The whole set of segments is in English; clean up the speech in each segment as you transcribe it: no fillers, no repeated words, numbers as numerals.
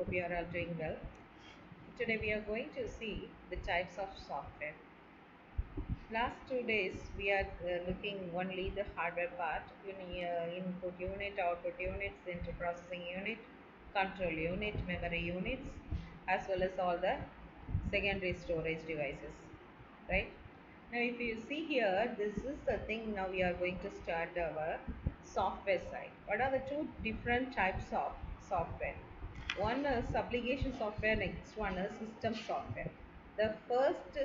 Hope you are all doing well. Today we are going to see the types of software. Last 2 days we are looking only the hardware part, input unit, output units, interprocessing unit, control unit, memory units, as well as all the secondary storage devices, right? Now if you see here, this is the thing. Now we are going to start our software side. What are the two different types of software? One is application software, next one is system software. The first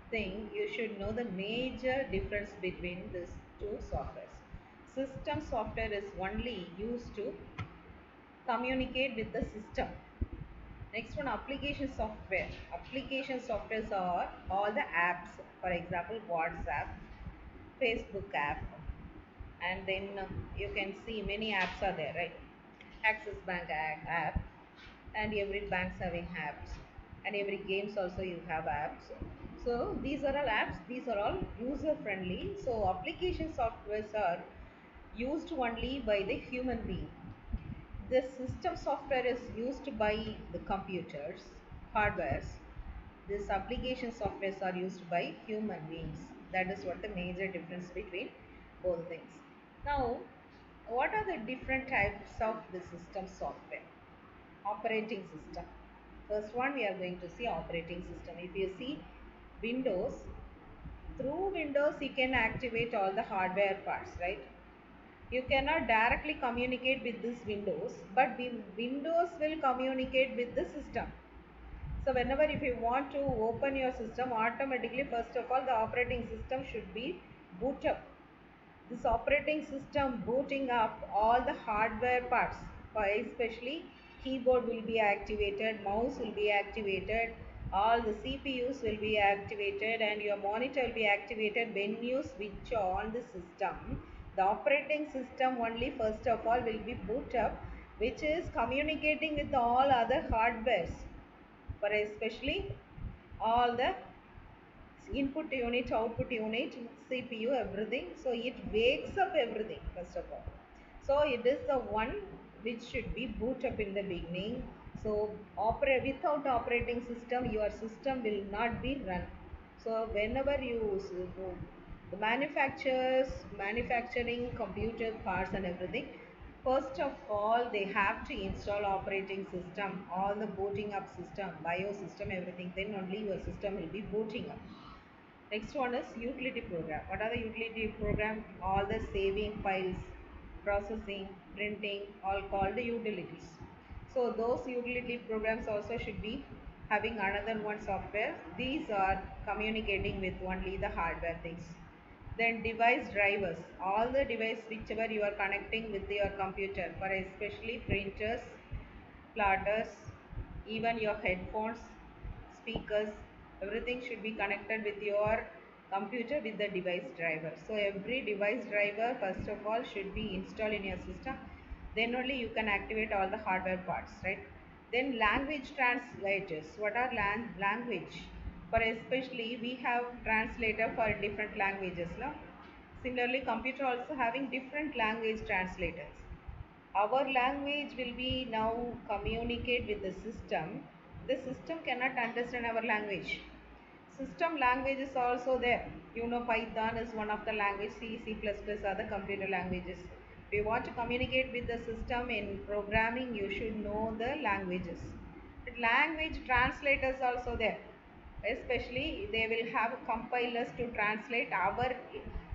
thing you should know the major difference between these two softwares. System software is only used to communicate with the system. Next one, application software. Application softwares are all the apps, for example, WhatsApp, Facebook app, and then you can see many apps are there, right? Axis Bank app, and every bank's having apps, and every games also you have apps. So these are all apps. These are all user friendly. So application softwares are used only by the human being. The system software is used by the computers, hardwares. These application softwares are used by human beings. That is what the major difference between both things. Now, what are the different types of the system software? Operating system. First one we are going to see operating system. If you see Windows, through Windows you can activate all the hardware parts, right? You cannot directly communicate with this Windows, but Windows will communicate with the system. So whenever if you want to open your system, automatically first of all the operating system should be boot up. This operating system booting up all the hardware parts, especially keyboard will be activated, mouse will be activated, all the CPUs will be activated, and your monitor will be activated when you switch on the system. The operating system only first of all will be boot up, which is communicating with all other hardwares, for especially all the input unit, output unit, CPU, everything. So it wakes up everything first of all. So it is the one which should be boot up in the beginning. So without operating system, your system will not be run. So whenever you the manufacturers manufacturing computer parts and everything, first of all they have to install operating system, all the booting up system, BIOS system, everything. Then only your system will be booting up. Next one is utility program. What are the utility program? All the saving files, processing, printing, all called the utilities. So those utility programs also should be having another one software. These are communicating with only the hardware things. Then device drivers. All the device whichever you are connecting with your computer, for especially printers, platters, even your headphones, speakers, everything should be connected with your computer with the device driver. So every device driver first of all should be installed in your system. Then only you can activate all the hardware parts, right? Then language translators. What are language? For especially we have translator for different languages. No? Similarly, computer also having different language translators. Our language will be now communicate with the system. The system cannot understand our language. System language is also there. Python is one of the language. C++ are the computer languages. If you want to communicate with the system in programming, you should know the languages. But language translators also there, especially they will have compilers to translate our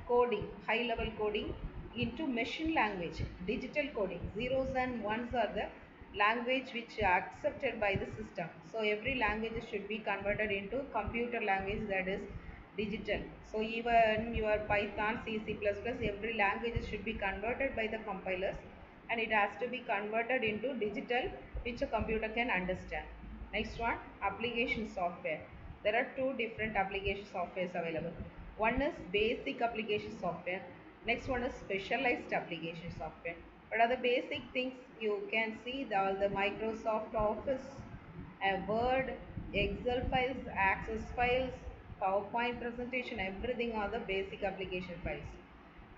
coding, high level coding, into machine language, digital coding. Zeros and ones are the language which are accepted by the system. So every language should be converted into computer language, that is digital. So even your Python, C++, every language should be converted by the compilers, and it has to be converted into digital which a computer can understand. Next one, application software. There are two different application softwares available. One is basic application software. Next one is specialized application software. What are the basic things? You can see the Microsoft Office, Word, Excel files, Access files, PowerPoint presentation, everything are the basic application files.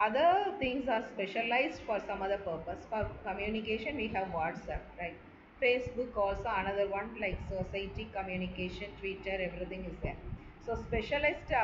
Other things are specialized for some other purpose. For communication, we have WhatsApp, right? Facebook also another one, like society, communication, Twitter, everything is there. So specialized